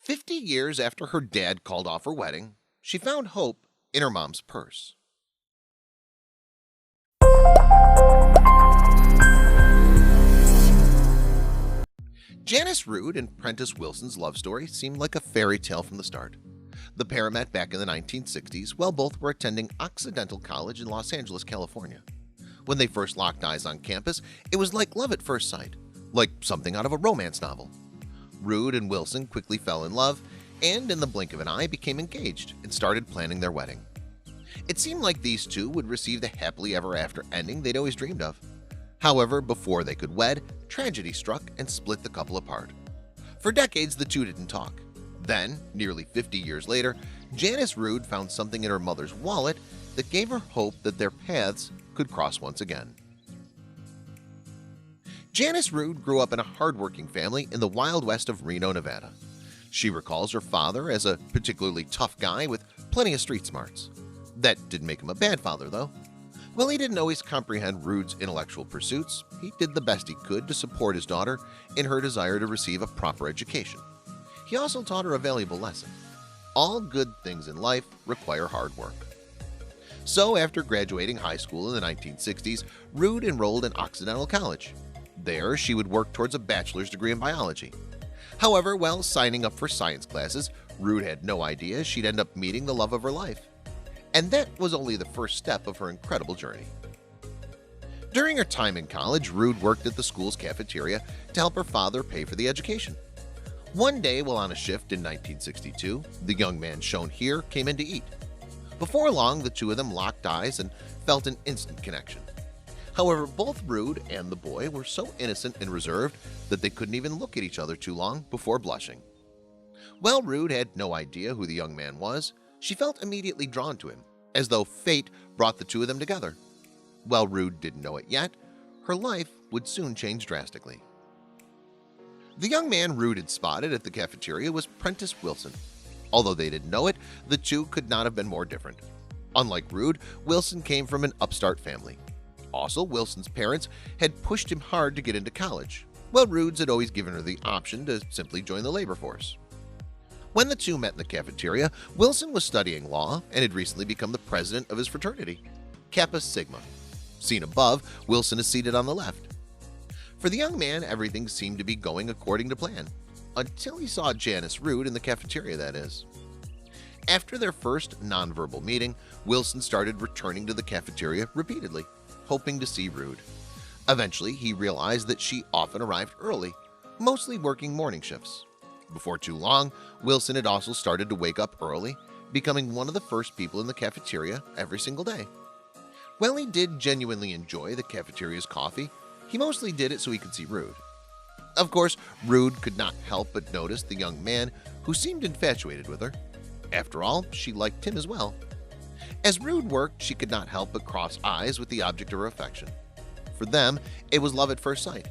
50 years after her dad called off her wedding, she found hope in her mom's purse. Janice Rood and Prentice Wilson's love story seemed like a fairy tale from the start. The pair met back in the 1960s while both were attending Occidental College in Los Angeles, California. When they first locked eyes on campus, it was like love at first sight, like something out of a romance novel. Rood and Wilson quickly fell in love and in the blink of an eye became engaged and started planning their wedding. It seemed like these two would receive the happily ever after ending they'd always dreamed of. However, before they could wed, tragedy struck and split the couple apart. For decades, the two didn't talk. Then, nearly 50 years later, Janice Rood found something in her mother's wallet that gave her hope that their paths could cross once again. Janice Rood grew up in a hardworking family in the Wild West of Reno, Nevada. She recalls her father as a particularly tough guy with plenty of street smarts. That didn't make him a bad father, though. While he didn't always comprehend Rood's intellectual pursuits, he did the best he could to support his daughter in her desire to receive a proper education. He also taught her a valuable lesson. All good things in life require hard work. So after graduating high school in the 1960s, Rood enrolled in Occidental College. There, she would work towards a bachelor's degree in biology. However, while signing up for science classes, Rood had no idea she'd end up meeting the love of her life. And that was only the first step of her incredible journey. During her time in college, Rood worked at the school's cafeteria to help her father pay for the education. One day while on a shift in 1962, the young man shown here came in to eat. Before long, the two of them locked eyes and felt an instant connection. However, both Rood and the boy were so innocent and reserved that they couldn't even look at each other too long before blushing. While Rood had no idea who the young man was, she felt immediately drawn to him, as though fate brought the two of them together. While Rood didn't know it yet, her life would soon change drastically. The young man Rood had spotted at the cafeteria was Prentice Wilson. Although they didn't know it, the two could not have been more different. Unlike Rood, Wilson came from an upstart family. Also, Wilson's parents had pushed him hard to get into college, while Rood's had always given her the option to simply join the labor force. When the two met in the cafeteria, Wilson was studying law and had recently become the president of his fraternity, Kappa Sigma. Seen above, Wilson is seated on the left. For the young man, everything seemed to be going according to plan, until he saw Janice Rood in the cafeteria, that is. After their first nonverbal meeting, Wilson started returning to the cafeteria repeatedly, hoping to see Rood. Eventually, he realized that she often arrived early, mostly working morning shifts. Before too long, Wilson had also started to wake up early, becoming one of the first people in the cafeteria every single day. While he did genuinely enjoy the cafeteria's coffee, he mostly did it so he could see Rood. Of course, Rood could not help but notice the young man who seemed infatuated with her. After all, she liked him as well. As Rood worked, she could not help but cross eyes with the object of her affection. For them, it was love at first sight.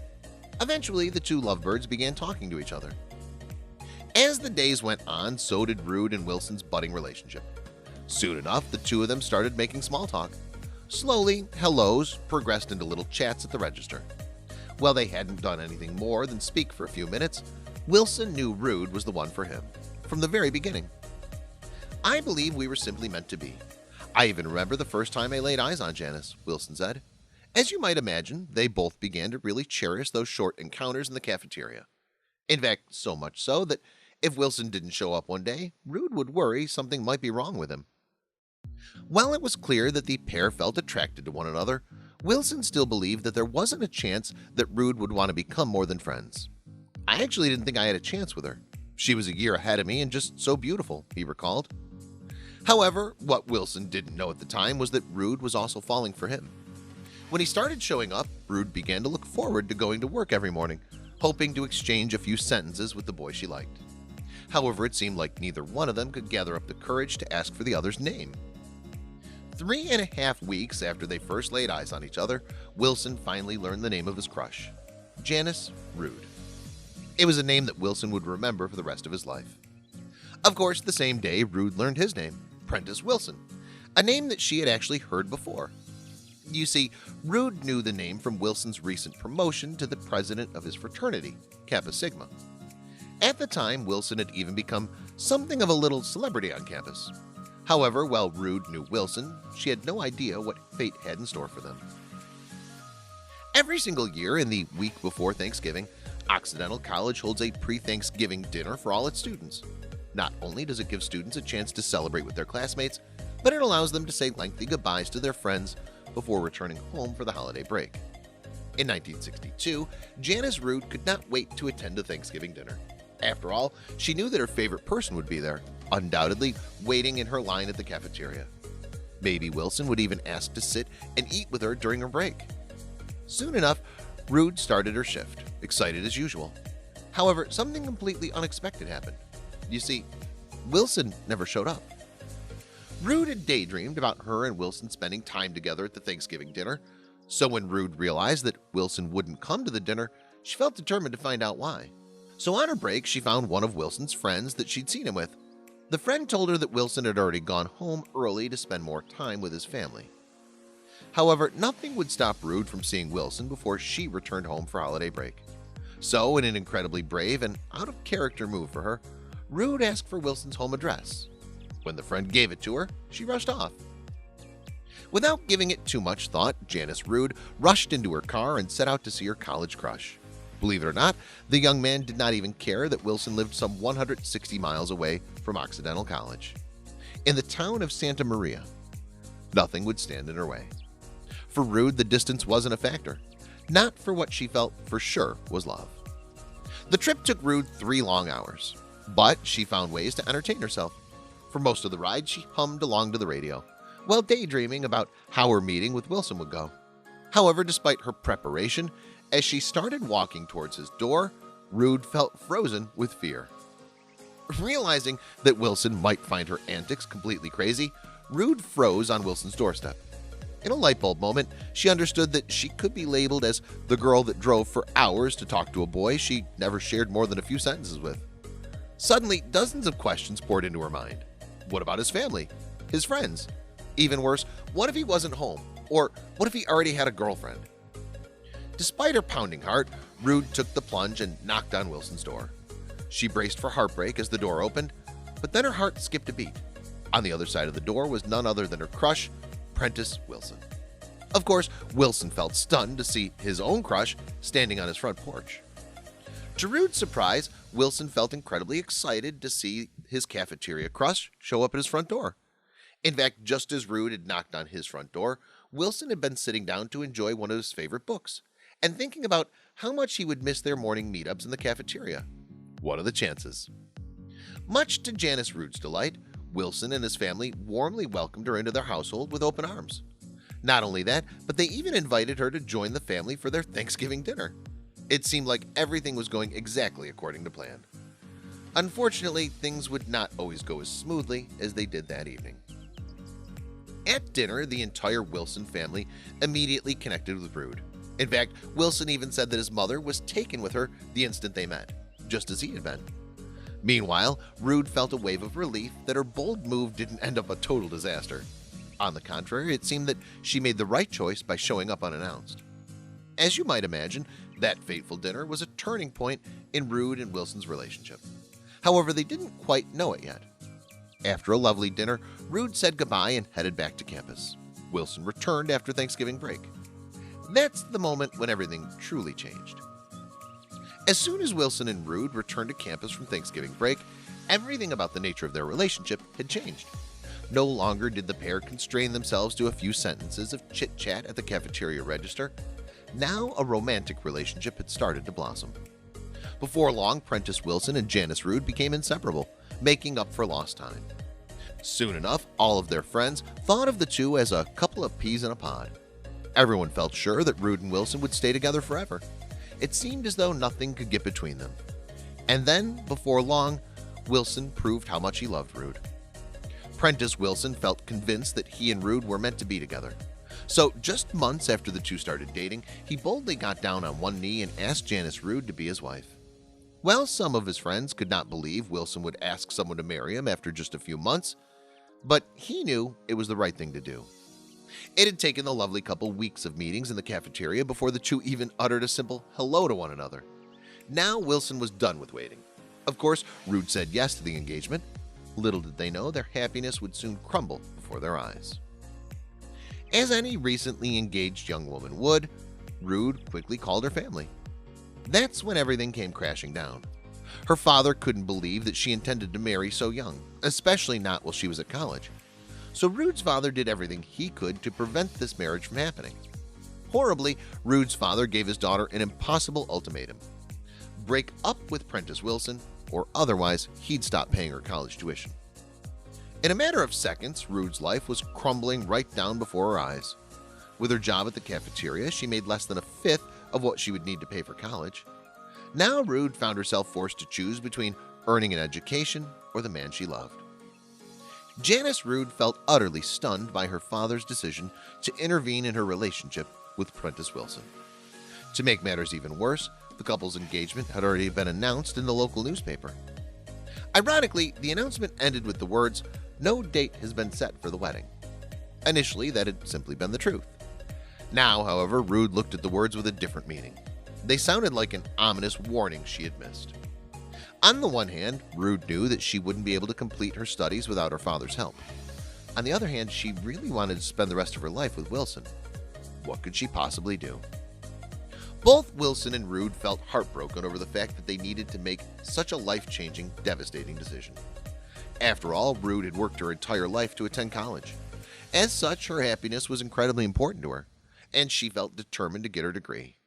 Eventually, the two lovebirds began talking to each other. As the days went on, so did Rood and Wilson's budding relationship. Soon enough, the two of them started making small talk. Slowly, hellos progressed into little chats at the register. While they hadn't done anything more than speak for a few minutes, Wilson knew Rood was the one for him, from the very beginning. "I believe we were simply meant to be. I even remember the first time I laid eyes on Janice," Wilson said. As you might imagine, they both began to really cherish those short encounters in the cafeteria. In fact, so much so that if Wilson didn't show up one day, Rood would worry something might be wrong with him. While it was clear that the pair felt attracted to one another, Wilson still believed that there wasn't a chance that Rood would want to become more than friends. "I actually didn't think I had a chance with her. She was a year ahead of me and just so beautiful," he recalled. However, what Wilson didn't know at the time was that Rood was also falling for him. When he started showing up, Rood began to look forward to going to work every morning, hoping to exchange a few sentences with the boy she liked. However, it seemed like neither one of them could gather up the courage to ask for the other's name. 3.5 weeks after they first laid eyes on each other, Wilson finally learned the name of his crush, Janice Rood. It was a name that Wilson would remember for the rest of his life. Of course, the same day, Rood learned his name, Prentice Wilson, a name that she had actually heard before. You see, Rood knew the name from Wilson's recent promotion to the president of his fraternity, Kappa Sigma. At the time, Wilson had even become something of a little celebrity on campus. However, while Rude knew Wilson, she had no idea what fate had in store for them. Every single year in the week before Thanksgiving, Occidental College holds a pre-Thanksgiving dinner for all its students. Not only does it give students a chance to celebrate with their classmates, but it allows them to say lengthy goodbyes to their friends before returning home for the holiday break. In 1962, Janice Rude could not wait to attend a Thanksgiving dinner. After all, she knew that her favorite person would be there, undoubtedly waiting in her line at the cafeteria. Maybe Wilson would even ask to sit and eat with her during her break. Soon enough, Rude started her shift, excited as usual. However, something completely unexpected happened. You see, Wilson never showed up. Rude had daydreamed about her and Wilson spending time together at the Thanksgiving dinner, so when Rude realized that Wilson wouldn't come to the dinner, she felt determined to find out why. So on her break, she found one of Wilson's friends that she'd seen him with. The friend told her that Wilson had already gone home early to spend more time with his family. However, nothing would stop Rude from seeing Wilson before she returned home for holiday break. So, in an incredibly brave and out-of-character move for her, Rude asked for Wilson's home address. When the friend gave it to her, she rushed off. Without giving it too much thought, Janice Rude rushed into her car and set out to see her college crush. Believe it or not, the young man did not even care that Wilson lived some 160 miles away from Occidental College, in the town of Santa Maria. Nothing would stand in her way. For Rude, the distance wasn't a factor, not for what she felt for sure was love. The trip took Rude 3 long hours, but she found ways to entertain herself. For most of the ride, she hummed along to the radio, while daydreaming about how her meeting with Wilson would go. However, despite her preparation, as she started walking towards his door, Rude felt frozen with fear. Realizing that Wilson might find her antics completely crazy, Rude froze on Wilson's doorstep. In a light bulb moment, she understood that she could be labeled as the girl that drove for hours to talk to a boy she never shared more than a few sentences with. Suddenly, dozens of questions poured into her mind. What about his family? His friends? Even worse, what if he wasn't home? Or what if he already had a girlfriend? Despite her pounding heart, Rude took the plunge and knocked on Wilson's door. She braced for heartbreak as the door opened, but then her heart skipped a beat. On the other side of the door was none other than her crush, Prentice Wilson. Of course, Wilson felt stunned to see his own crush standing on his front porch. To Rude's surprise, Wilson felt incredibly excited to see his cafeteria crush show up at his front door. In fact, just as Rude had knocked on his front door, Wilson had been sitting down to enjoy one of his favorite books and thinking about how much he would miss their morning meetups in the cafeteria. What are the chances? Much to Janice Rude's delight, Wilson and his family warmly welcomed her into their household with open arms. Not only that, but they even invited her to join the family for their Thanksgiving dinner. It seemed like everything was going exactly according to plan. Unfortunately, things would not always go as smoothly as they did that evening. At dinner, the entire Wilson family immediately connected with Rude. In fact, Wilson even said that his mother was taken with her the instant they met, just as he had been. Meanwhile, Rude felt a wave of relief that her bold move didn't end up a total disaster. On the contrary, it seemed that she made the right choice by showing up unannounced. As you might imagine, that fateful dinner was a turning point in Rude and Wilson's relationship. However, they didn't quite know it yet. After a lovely dinner, Rude said goodbye and headed back to campus. Wilson returned after Thanksgiving break. That's the moment when everything truly changed. As soon as Wilson and Rude returned to campus from Thanksgiving break, everything about the nature of their relationship had changed. No longer did the pair constrain themselves to a few sentences of chit-chat at the cafeteria register. Now a romantic relationship had started to blossom. Before long, Prentice Wilson and Janice Rude became inseparable, making up for lost time. Soon enough, all of their friends thought of the two as a couple of peas in a pod. Everyone felt sure that Rude and Wilson would stay together forever. It seemed as though nothing could get between them. And then, before long, Wilson proved how much he loved Rude. Prentice Wilson felt convinced that he and Rude were meant to be together. So, just months after the two started dating, he boldly got down on one knee and asked Janice Rude to be his wife. Well, some of his friends could not believe Wilson would ask someone to marry him after just a few months, but he knew it was the right thing to do. It had taken the lovely couple weeks of meetings in the cafeteria before the two even uttered a simple hello to one another. Now Wilson was done with waiting. Of course, Rude said yes to the engagement. Little did they know their happiness would soon crumble before their eyes. As any recently engaged young woman would, Rude quickly called her family. That's when everything came crashing down. Her father couldn't believe that she intended to marry so young, especially not while she was at college. So Rude's father did everything he could to prevent this marriage from happening. Horribly, Rude's father gave his daughter an impossible ultimatum: break up with Prentice Wilson, or otherwise he'd stop paying her college tuition. In a matter of seconds, Rude's life was crumbling right down before her eyes. With her job at the cafeteria, she made less than a fifth of what she would need to pay for college. Now Rude found herself forced to choose between earning an education or the man she loved. Janice Rude felt utterly stunned by her father's decision to intervene in her relationship with Prentice Wilson. To make matters even worse, the couple's engagement had already been announced in the local newspaper. Ironically, the announcement ended with the words, "No date has been set for the wedding." Initially, that had simply been the truth. Now, however, Rude looked at the words with a different meaning. They sounded like an ominous warning she had missed. On the one hand, Rude knew that she wouldn't be able to complete her studies without her father's help. On the other hand, she really wanted to spend the rest of her life with Wilson. What could she possibly do? Both Wilson and Rude felt heartbroken over the fact that they needed to make such a life-changing, devastating decision. After all, Rude had worked her entire life to attend college. As such, her happiness was incredibly important to her, and she felt determined to get her degree.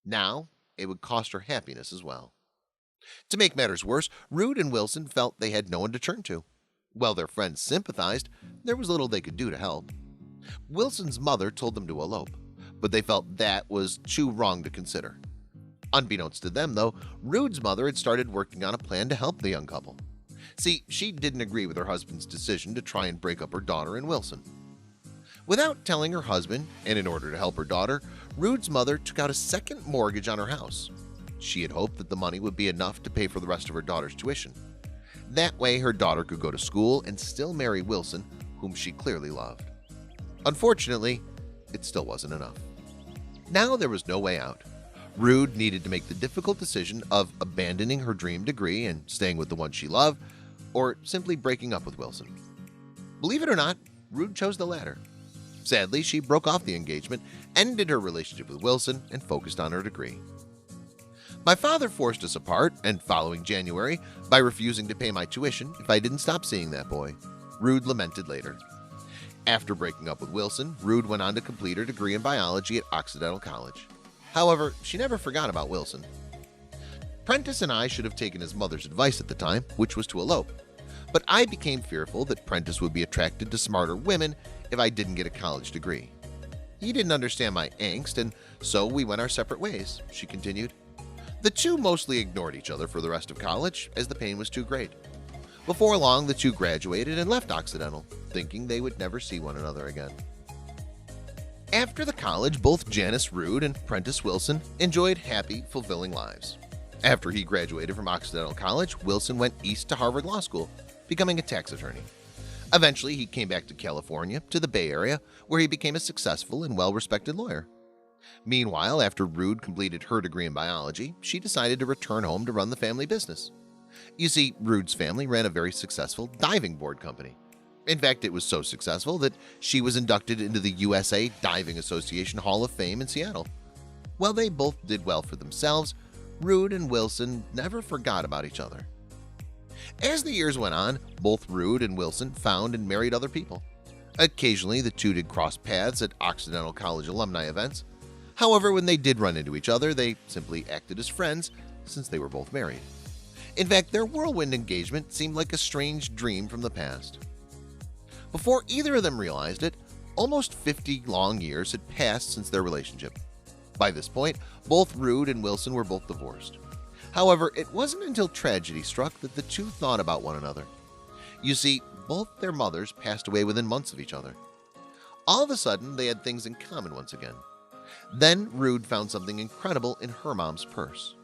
Now, it would cost her happiness as well. To make matters worse, Rude and Wilson felt they had no one to turn to. While their friends sympathized, there was little they could do to help. Wilson's mother told them to elope, but they felt that was too wrong to consider. Unbeknownst to them, though, Rude's mother had started working on a plan to help the young couple. See, she didn't agree with her husband's decision to try and break up her daughter and Wilson. Without telling her husband, and in order to help her daughter, Rude's mother took out a second mortgage on her house. She had hoped that the money would be enough to pay for the rest of her daughter's tuition. That way, her daughter could go to school and still marry Wilson, whom she clearly loved. Unfortunately, it still wasn't enough. Now there was no way out. Rude needed to make the difficult decision of abandoning her dream degree and staying with the one she loved, or simply breaking up with Wilson. Believe it or not, Rude chose the latter. Sadly, she broke off the engagement, ended her relationship with Wilson, and focused on her degree. My father forced us apart, and following January, by refusing to pay my tuition if I didn't stop seeing that boy, Rude lamented later. After breaking up with Wilson, Rude went on to complete her degree in biology at Occidental College. However, she never forgot about Wilson. Prentice and I should have taken his mother's advice at the time, which was to elope. But I became fearful that Prentice would be attracted to smarter women if I didn't get a college degree. He didn't understand my angst, and so we went our separate ways, she continued. The two mostly ignored each other for the rest of college, as the pain was too great. Before long, the two graduated and left Occidental, thinking they would never see one another again. After the college, both Janice Rude and Prentice Wilson enjoyed happy, fulfilling lives. After he graduated from Occidental College, Wilson went east to Harvard Law School, becoming a tax attorney. Eventually, he came back to California, to the Bay Area, where he became a successful and well-respected lawyer. Meanwhile, after Rude completed her degree in biology, she decided to return home to run the family business. You see, Rude's family ran a very successful diving board company. In fact, it was so successful that she was inducted into the USA Diving Association Hall of Fame in Seattle. While they both did well for themselves, Rude and Wilson never forgot about each other. As the years went on, both Rude and Wilson found and married other people. Occasionally, the two did cross paths at Occidental College alumni events. However, when they did run into each other, they simply acted as friends since they were both married. In fact, their whirlwind engagement seemed like a strange dream from the past. Before either of them realized it, almost 50 long years had passed since their relationship. By this point, both Rude and Wilson were both divorced. However, it wasn't until tragedy struck that the two thought about one another. You see, both their mothers passed away within months of each other. All of a sudden, they had things in common once again. Then Rude found something incredible in her mom's purse.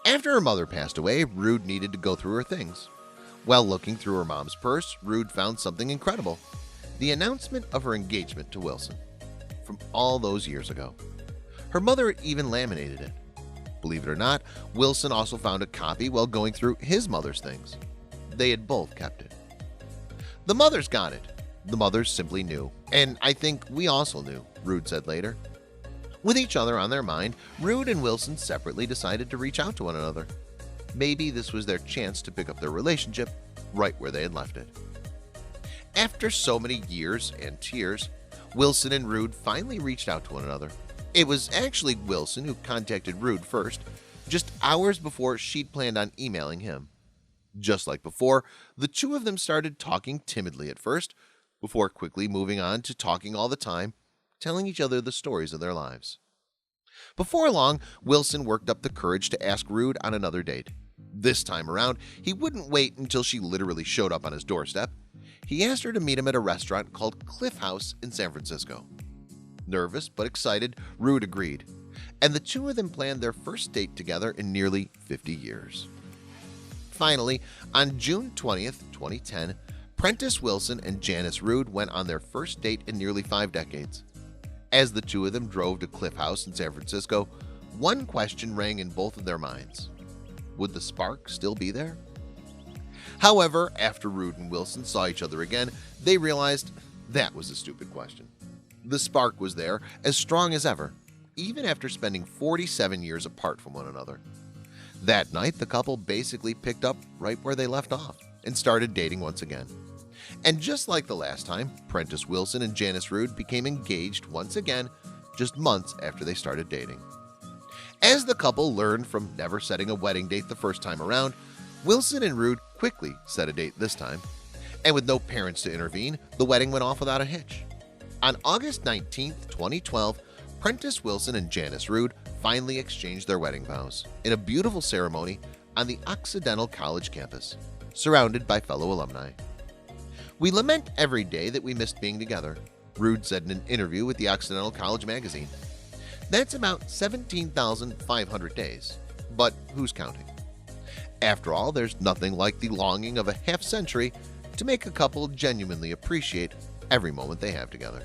After her mother passed away, Rude needed to go through her things. While looking through her mom's purse, Rude found something incredible: the announcement of her engagement to Wilson from all those years ago. Her mother had even laminated it. Believe it or not, Wilson also found a copy while going through his mother's things. They had both kept it. The mothers got it. The mothers simply knew. And I think we also knew, Rood said later. With each other on their mind, Rood and Wilson separately decided to reach out to one another. Maybe this was their chance to pick up their relationship right where they had left it. After so many years and tears, Wilson and Rood finally reached out to one another. It was actually Wilson who contacted Rood first, just hours before she'd planned on emailing him. Just like before, the two of them started talking timidly at first, before quickly moving on to talking all the time, telling each other the stories of their lives. Before long, Wilson worked up the courage to ask Rood on another date. This time around, he wouldn't wait until she literally showed up on his doorstep. He asked her to meet him at a restaurant called Cliff House in San Francisco. Nervous but excited, Rood agreed, and the two of them planned their first date together in nearly 50 years. Finally, on June 20th, 2010, Prentice Wilson and Janice Rood went on their first date in nearly 5 decades. As the two of them drove to Cliff House in San Francisco, one question rang in both of their minds. Would the spark still be there? However, after Rood and Wilson saw each other again, they realized that was a stupid question. The spark was there, as strong as ever, even after spending 47 years apart from one another. That night, the couple basically picked up right where they left off and started dating once again. And just like the last time, Prentice Wilson and Janice Rood became engaged once again just months after they started dating. As the couple learned from never setting a wedding date the first time around, Wilson and Rood quickly set a date this time. And with no parents to intervene, the wedding went off without a hitch. On August 19, 2012, Prentice Wilson and Janice Rood finally exchanged their wedding vows in a beautiful ceremony on the Occidental College campus, surrounded by fellow alumni. "We lament every day that we missed being together," Rood said in an interview with the Occidental College magazine. That's about 17,500 days, but who's counting? After all, there's nothing like the longing of a half-century to make a couple genuinely appreciate every moment they have together.